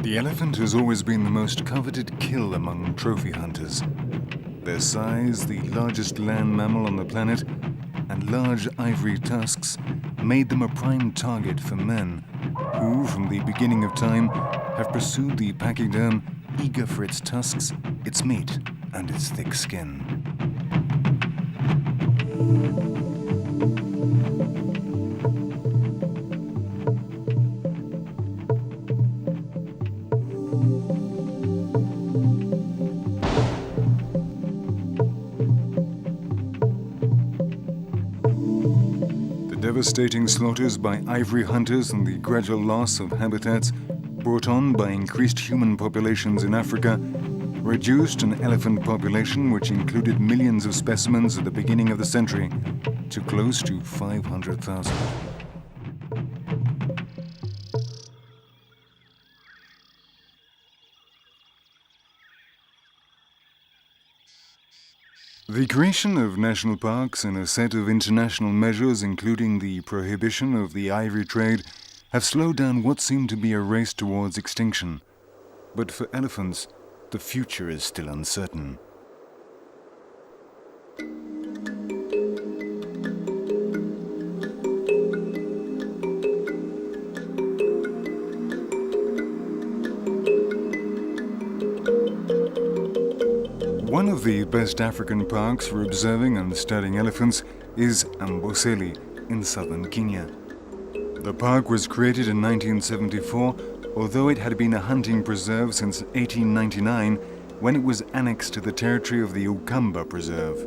The elephant has always been the most coveted kill among trophy hunters. Their size, the largest land mammal on the planet, and large ivory tusks made them a prime target for men who, from the beginning of time, have pursued the pachyderm, eager for its tusks, its meat, and its thick skin. Devastating slaughters by ivory hunters and the gradual loss of habitats brought on by increased human populations in Africa reduced an elephant population which included millions of specimens at the beginning of the century to close to 500,000. The creation of national parks and a set of international measures, including the prohibition of the ivory trade, have slowed down what seemed to be a race towards extinction. But for elephants, the future is still uncertain. One of the best African parks for observing and studying elephants is Amboseli in southern Kenya. The park was created in 1974, although it had been a hunting preserve since 1899 when it was annexed to the territory of the Ukamba Preserve.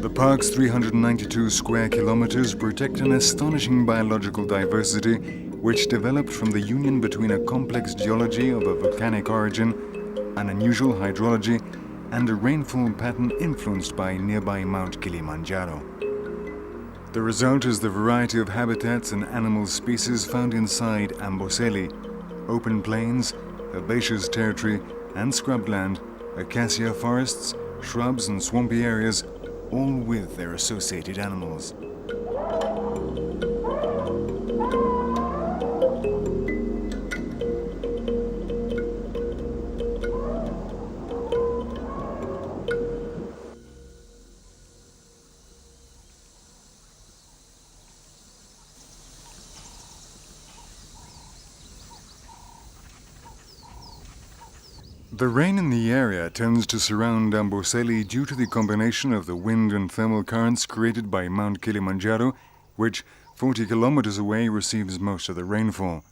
The park's 392 square kilometers protect an astonishing biological diversity which developed from the union between a complex geology of a volcanic origin, an unusual hydrology, and a rainfall pattern influenced by nearby Mount Kilimanjaro. The result is the variety of habitats and animal species found inside Amboseli: open plains, herbaceous territory and scrubland, acacia forests, shrubs and swampy areas, all with their associated animals. The rain in the area tends to surround Amboseli due to the combination of the wind and thermal currents created by Mount Kilimanjaro, which 40 kilometers away receives most of the rainfall.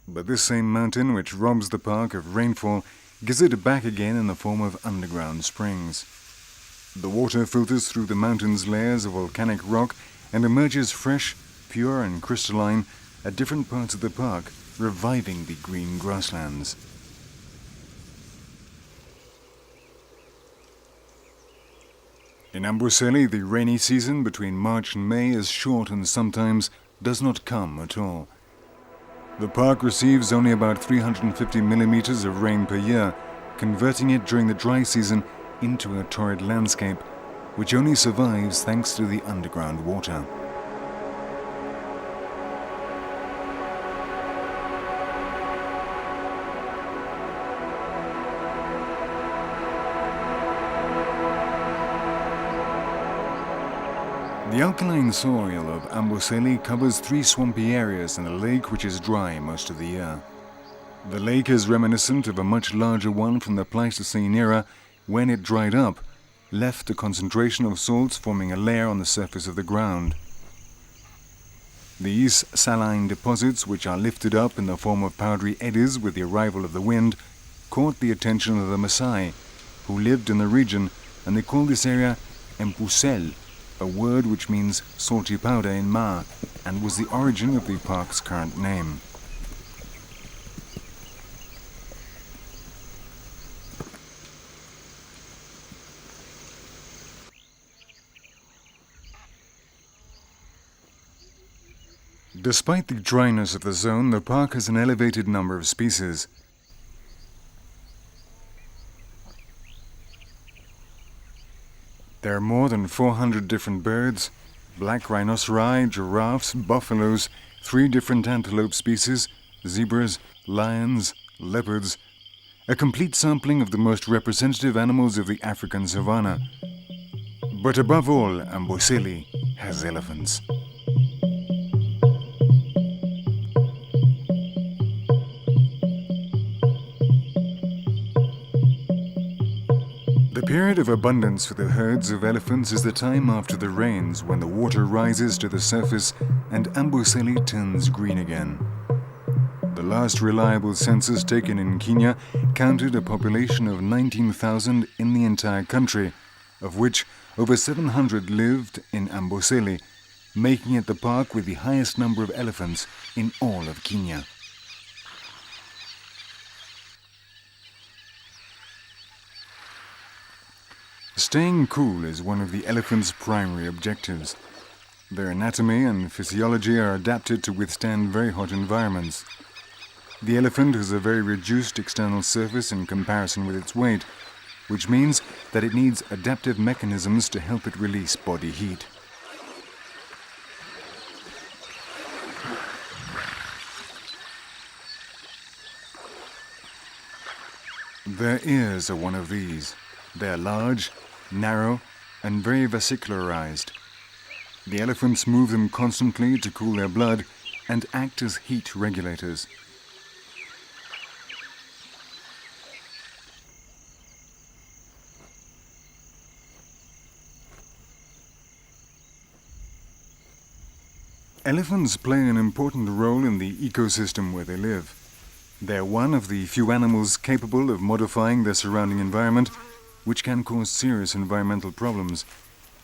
But this same mountain, which robs the park of rainfall, gives it back again in the form of underground springs. The water filters through the mountain's layers of volcanic rock and emerges fresh, pure and crystalline at different parts of the park, reviving the green grasslands. In Amboseli, the rainy season between March and May is short and sometimes does not come at all. The park receives only about 350 millimeters of rain per year, converting it during the dry season into a torrid landscape, which only survives thanks to the underground water. The alkaline soil of Amboseli covers 3 swampy areas and a lake which is dry most of the year. The lake is reminiscent of a much larger one from the Pleistocene era when it dried up, left a concentration of salts forming a layer on the surface of the ground. These saline deposits, which are lifted up in the form of powdery eddies with the arrival of the wind, caught the attention of the Maasai, who lived in the region, and they called this area Empusel, a word which means salty powder in Ma, and was the origin of the park's current name. Despite the dryness of the zone, the park has an elevated number of species. There are more than 400 different birds, black rhinoceri, giraffes, buffaloes, 3 different antelope species, zebras, lions, leopards, a complete sampling of the most representative animals of the African savanna. But above all, Amboseli has elephants. The period of abundance for the herds of elephants is the time after the rains, when the water rises to the surface and Amboseli turns green again. The last reliable census taken in Kenya counted a population of 19,000 in the entire country, of which over 700 lived in Amboseli, making it the park with the highest number of elephants in all of Kenya. Staying cool is one of the elephant's primary objectives. Their anatomy and physiology are adapted to withstand very hot environments. The elephant has a very reduced external surface in comparison with its weight, which means that it needs adaptive mechanisms to help it release body heat. Their ears are one of these. They are large, narrow, and very vascularized. The elephants move them constantly to cool their blood and act as heat regulators. Elephants play an important role in the ecosystem where they live. They are one of the few animals capable of modifying their surrounding environment, which can cause serious environmental problems,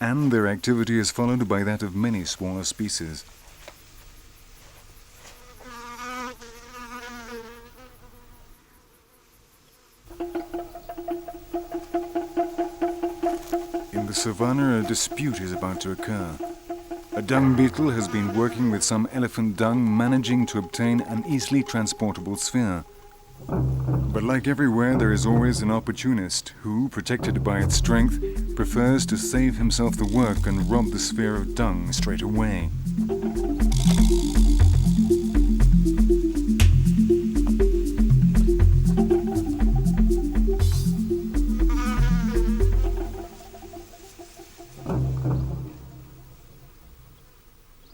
and their activity is followed by that of many smaller species. In the savannah, a dispute is about to occur. A dung beetle has been working with some elephant dung, managing to obtain an easily transportable sphere. But like everywhere, there is always an opportunist who, protected by its strength, prefers to save himself the work and rob the sphere of dung straight away.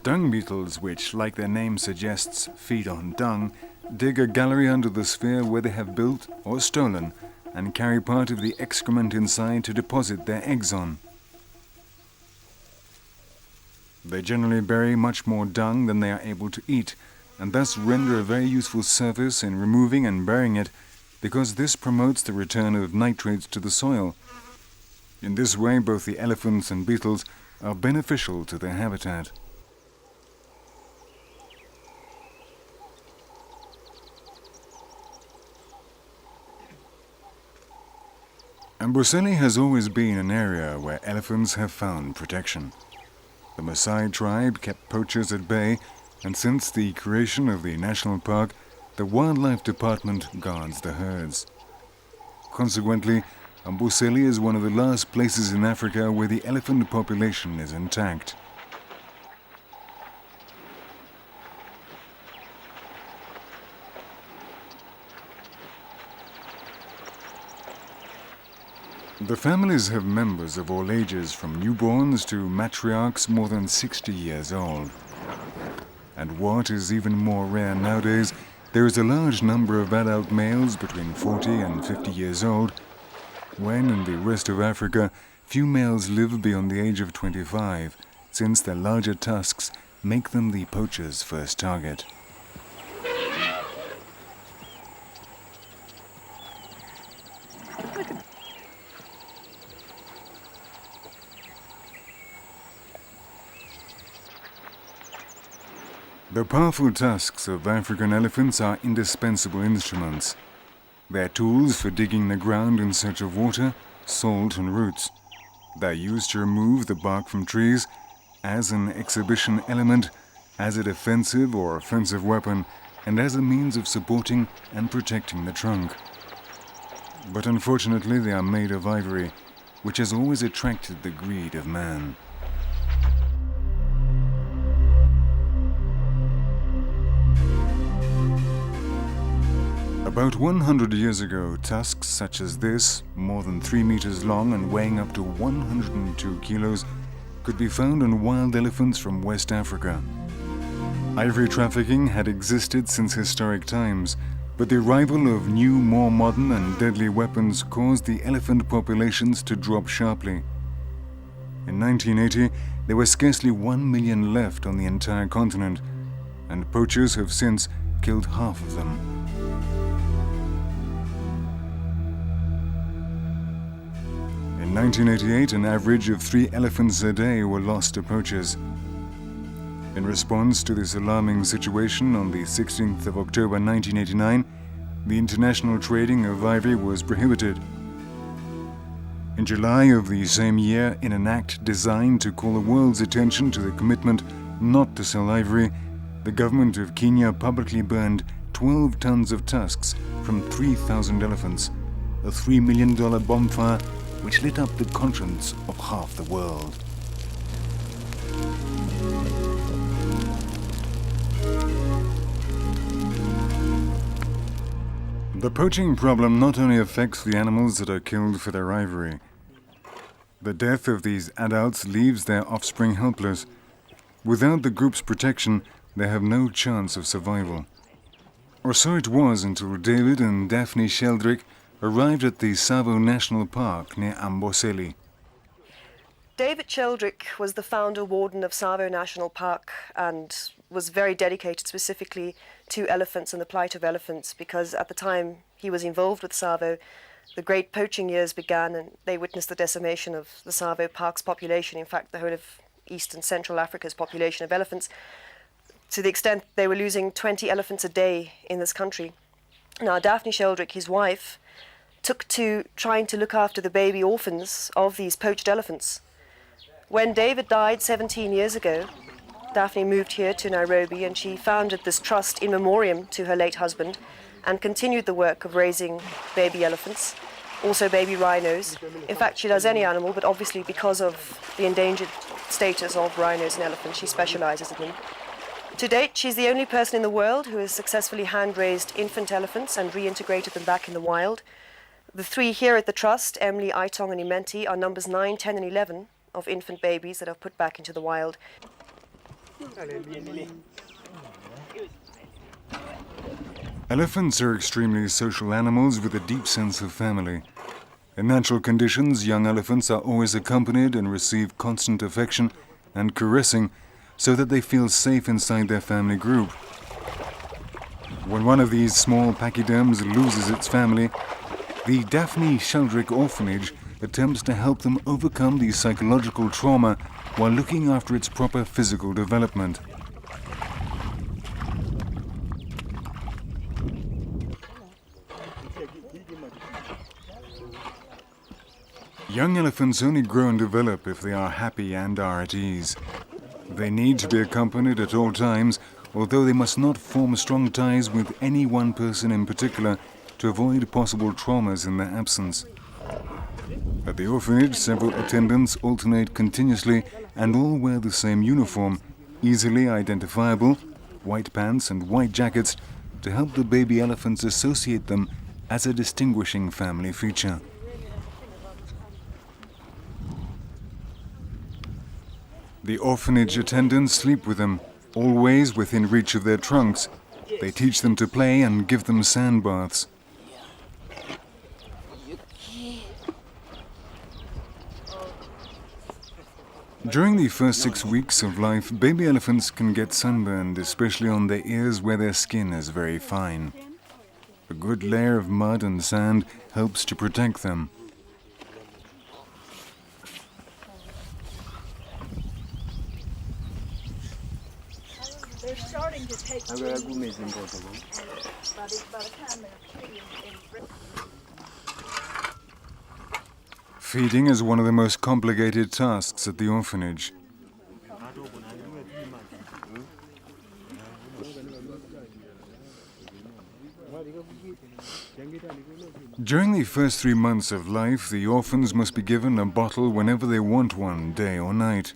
Dung beetles, which, like their name suggests, feed on dung, dig a gallery under the sphere where they have built or stolen and carry part of the excrement inside to deposit their eggs on. They generally bury much more dung than they are able to eat, and thus render a very useful service in removing and burying it, because this promotes the return of nitrates to the soil. In this way, both the elephants and beetles are beneficial to their habitat. Amboseli has always been an area where elephants have found protection. The Maasai tribe kept poachers at bay, and since the creation of the national park, the wildlife department guards the herds. Consequently, Amboseli is one of the last places in Africa where the elephant population is intact. The families have members of all ages, from newborns to matriarchs more than 60 years old. And what is even more rare nowadays, there is a large number of adult males between 40 and 50 years old, when in the rest of Africa, few males live beyond the age of 25, since their larger tusks make them the poacher's first target. The powerful tusks of African elephants are indispensable instruments. They are tools for digging the ground in search of water, salt, and roots. They are used to remove the bark from trees. As an exhibition element, as a defensive or offensive weapon, and as a means of supporting and protecting the trunk. But unfortunately they are made of ivory, which has always attracted the greed of man. About 100 years ago, tusks such as this, more than 3 meters long and weighing up to 102 kilos, could be found on wild elephants from West Africa. Ivory trafficking had existed since historic times, but the arrival of new, more modern and deadly weapons caused the elephant populations to drop sharply. In 1980, there were scarcely 1 million left on the entire continent, and poachers have since killed half of them. In 1988, an average of 3 elephants a day were lost to poachers. In response to this alarming situation, on the 16th of October 1989, the international trading of ivory was prohibited. In July of the same year, in an act designed to call the world's attention to the commitment not to sell ivory, the government of Kenya publicly burned 12 tons of tusks from 3,000 elephants, a $3 million bonfire which lit up the conscience of half the world. The poaching problem not only affects the animals that are killed for their ivory. The death of these adults leaves their offspring helpless. Without the group's protection, they have no chance of survival. Or so it was until David and Daphne Sheldrick arrived at the Tsavo National Park near Amboseli. David Sheldrick was the founder warden of Tsavo National Park and was very dedicated specifically to elephants and the plight of elephants, because at the time he was involved with Tsavo, the great poaching years began and they witnessed the decimation of the Tsavo Park's population, in fact the whole of East and Central Africa's population of elephants, to the extent they were losing 20 elephants a day in this country. Now Daphne Sheldrick, his wife, took to trying to look after the baby orphans of these poached elephants. When David died 17 years ago, Daphne moved here to Nairobi and she founded this trust in memoriam to her late husband and continued the work of raising baby elephants, also baby rhinos. In fact, she does any animal, but obviously because of the endangered status of rhinos and elephants, she specializes in them. To date, she's the only person in the world who has successfully hand-raised infant elephants and reintegrated them back in the wild. The 3 here at the Trust, Emily, Aitong and Imenti, are numbers 9, 10 and 11 of infant babies that are put back into the wild. Elephants are extremely social animals with a deep sense of family. In natural conditions, young elephants are always accompanied and receive constant affection and caressing so that they feel safe inside their family group. When one of these small pachyderms loses its family, the Daphne Sheldrick Orphanage attempts to help them overcome the psychological trauma while looking after its proper physical development. Young elephants only grow and develop if they are happy and are at ease. They need to be accompanied at all times, although they must not form strong ties with any one person in particular to avoid possible traumas in their absence. At the orphanage, several attendants alternate continuously and all wear the same uniform, easily identifiable, white pants and white jackets, to help the baby elephants associate them as a distinguishing family feature. The orphanage attendants sleep with them, always within reach of their trunks. They teach them to play and give them sand baths. During the first 6 weeks of life, baby elephants can get sunburned, especially on their ears where their skin is very fine. A good layer of mud and sand helps to protect them. They're starting to take Feeding is one of the most complicated tasks at the orphanage. During the first 3 months of life, the orphans must be given a bottle whenever they want one, day or night.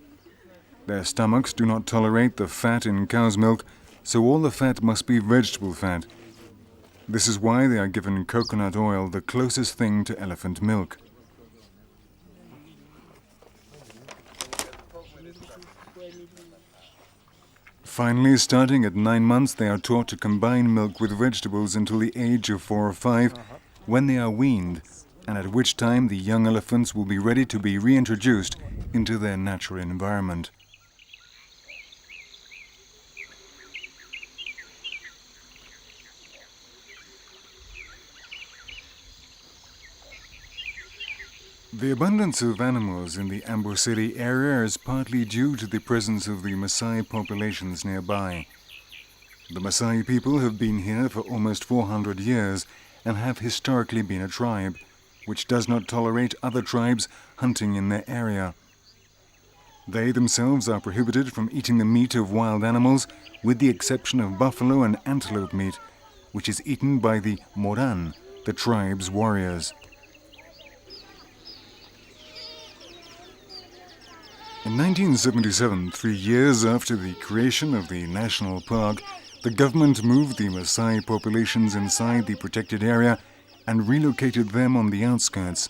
Their stomachs do not tolerate the fat in cow's milk, so all the fat must be vegetable fat. This is why they are given coconut oil, the closest thing to elephant milk. Finally, starting at 9 months, they are taught to combine milk with vegetables until the age of 4 or 5, when they are weaned, and at which time the young elephants will be ready to be reintroduced into their natural environment. The abundance of animals in the Amboseli area is partly due to the presence of the Maasai populations nearby. The Maasai people have been here for almost 400 years and have historically been a tribe, which does not tolerate other tribes hunting in their area. They themselves are prohibited from eating the meat of wild animals, with the exception of buffalo and antelope meat, which is eaten by the Moran, the tribe's warriors. In 1977, 3 years after the creation of the national park, the government moved the Maasai populations inside the protected area and relocated them on the outskirts.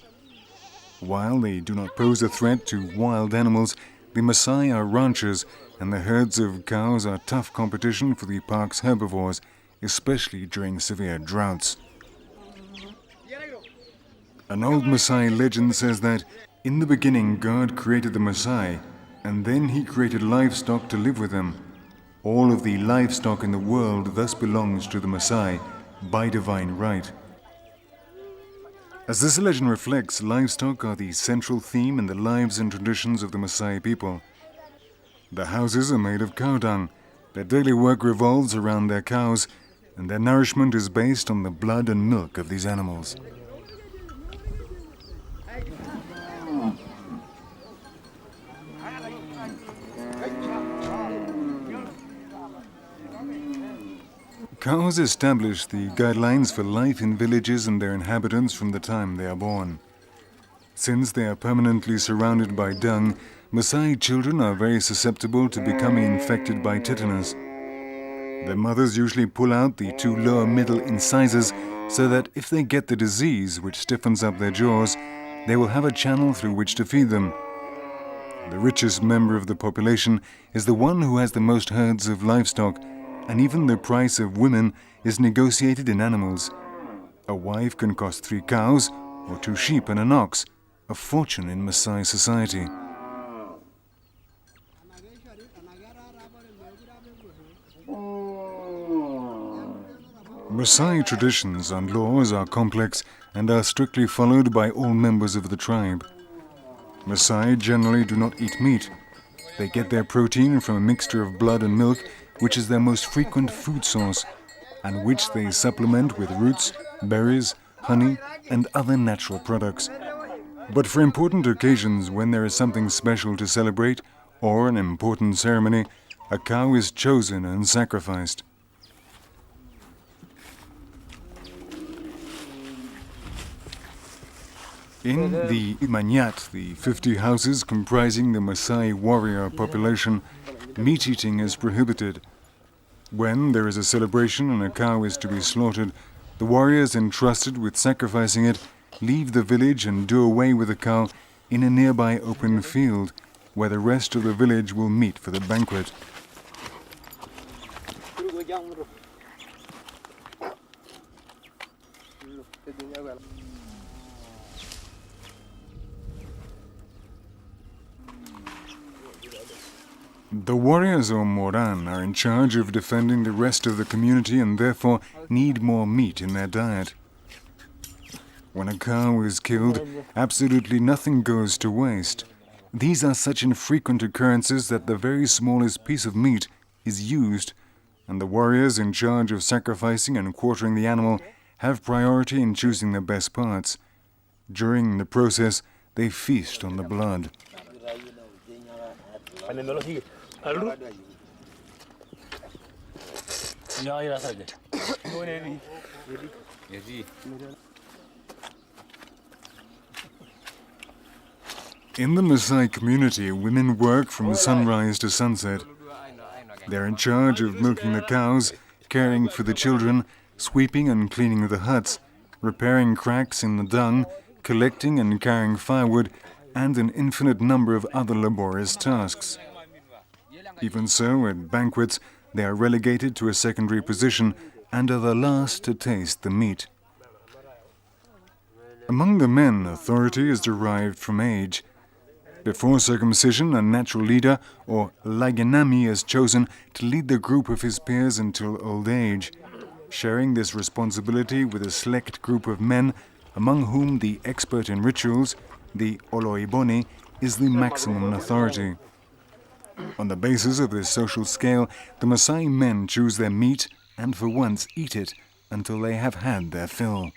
While they do not pose a threat to wild animals, the Maasai are ranchers, and the herds of cows are tough competition for the park's herbivores, especially during severe droughts. An old Maasai legend says that in the beginning God created the Maasai, and then he created livestock to live with them. All of the livestock in the world thus belongs to the Maasai by divine right. As this legend reflects, livestock are the central theme in the lives and traditions of the Maasai people. Their houses are made of cow dung, their daily work revolves around their cows, and their nourishment is based on the blood and milk of these animals. Cows establish the guidelines for life in villages and their inhabitants from the time they are born. Since they are permanently surrounded by dung, Maasai children are very susceptible to becoming infected by tetanus. Their mothers usually pull out the 2 lower middle incisors so that if they get the disease, which stiffens up their jaws, they will have a channel through which to feed them. The richest member of the population is the one who has the most herds of livestock, and even the price of women is negotiated in animals. A wife can cost 3 cows or 2 sheep and an ox, a fortune in Maasai society. Maasai traditions and laws are complex and are strictly followed by all members of the tribe. Maasai generally do not eat meat. They get their protein from a mixture of blood and milk, which is their most frequent food source, and which they supplement with roots, berries, honey, and other natural products. But for important occasions, when there is something special to celebrate, or an important ceremony, a cow is chosen and sacrificed. In the Manyat, the 50 houses comprising the Maasai warrior population, meat-eating is prohibited. When there is a celebration and a cow is to be slaughtered, the warriors entrusted with sacrificing it leave the village and do away with the cow in a nearby open field, where the rest of the village will meet for the banquet. The warriors or Moran are in charge of defending the rest of the community and therefore need more meat in their diet. When a cow is killed, absolutely nothing goes to waste. These are such infrequent occurrences that the very smallest piece of meat is used, and the warriors in charge of sacrificing and quartering the animal have priority in choosing the best parts. During the process, they feast on the blood. In the Maasai community, women work from sunrise to sunset. They're in charge of milking the cows, caring for the children, sweeping and cleaning the huts, repairing cracks in the dung, collecting and carrying firewood, and an infinite number of other laborious tasks. Even so, at banquets, they are relegated to a secondary position and are the last to taste the meat. Among the men, authority is derived from age. Before circumcision, a natural leader, or Laganami, is chosen to lead the group of his peers until old age, sharing this responsibility with a select group of men, among whom the expert in rituals, the Oloiboni, is the maximum authority. On the basis of this social scale, the Maasai men choose their meat and for once eat it until they have had their fill.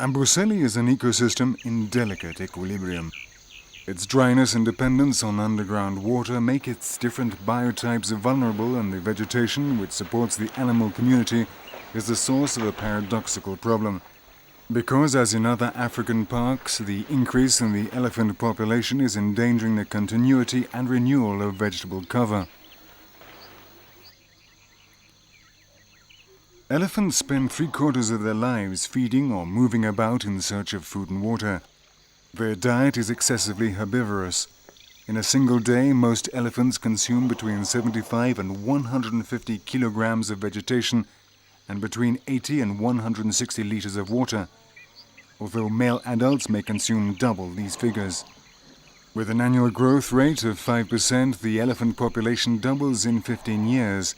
Amboseli is an ecosystem in delicate equilibrium. Its dryness and dependence on underground water make its different biotypes vulnerable, and the vegetation which supports the animal community is the source of a paradoxical problem. Because, as in other African parks, the increase in the elephant population is endangering the continuity and renewal of vegetable cover. Elephants spend 3/4 of their lives feeding or moving about in search of food and water. Their diet is excessively herbivorous. In a single day, most elephants consume between 75 and 150 kilograms of vegetation and between 80 and 160 liters of water, although male adults may consume double these figures. With an annual growth rate of 5%, the elephant population doubles in 15 years.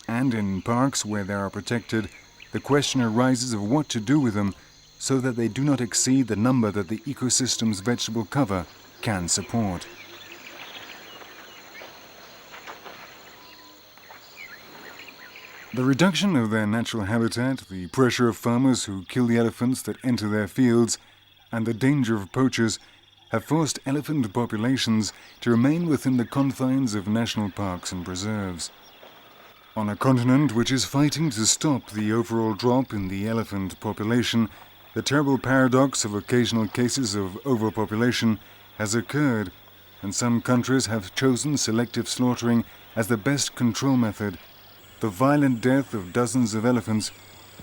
And in parks where they are protected, the question arises of what to do with them so that they do not exceed the number that the ecosystem's vegetable cover can support. The reduction of their natural habitat, the pressure of farmers who kill the elephants that enter their fields, and the danger of poachers have forced elephant populations to remain within the confines of national parks and preserves. On a continent which is fighting to stop the overall drop in the elephant population, the terrible paradox of occasional cases of overpopulation has occurred, and some countries have chosen selective slaughtering as the best control method. The violent death of dozens of elephants,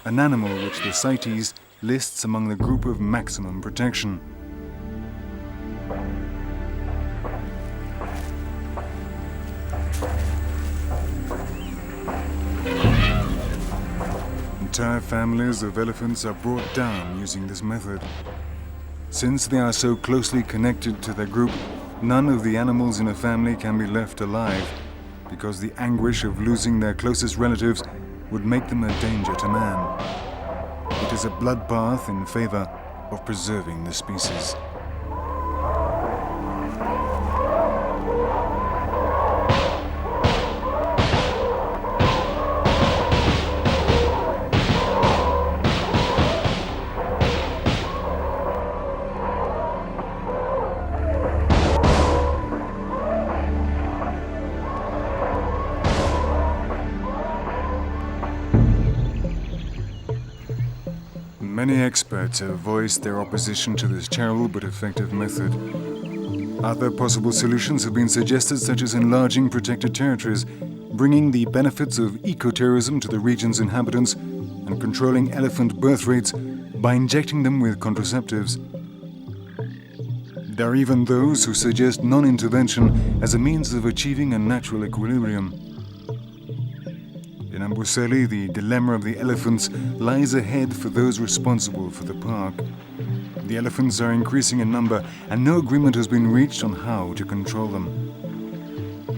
an animal which the CITES lists among the group of maximum protection. Entire families of elephants are brought down using this method. Since they are so closely connected to their group, none of the animals in a family can be left alive, because the anguish of losing their closest relatives would make them a danger to man. It is a bloodbath in favor of preserving the species. Many experts have voiced their opposition to this terrible but effective method. Other possible solutions have been suggested, such as enlarging protected territories, bringing the benefits of ecotourism to the region's inhabitants, and controlling elephant birth rates by injecting them with contraceptives. There are even those who suggest non-intervention as a means of achieving a natural equilibrium. In Amboseli, the dilemma of the elephants lies ahead for those responsible for the park. The elephants are increasing in number, and no agreement has been reached on how to control them.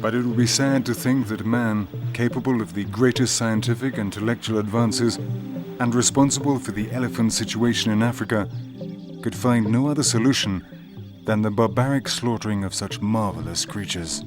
But it would be sad to think that man, capable of the greatest scientific and intellectual advances, and responsible for the elephant situation in Africa, could find no other solution than the barbaric slaughtering of such marvelous creatures.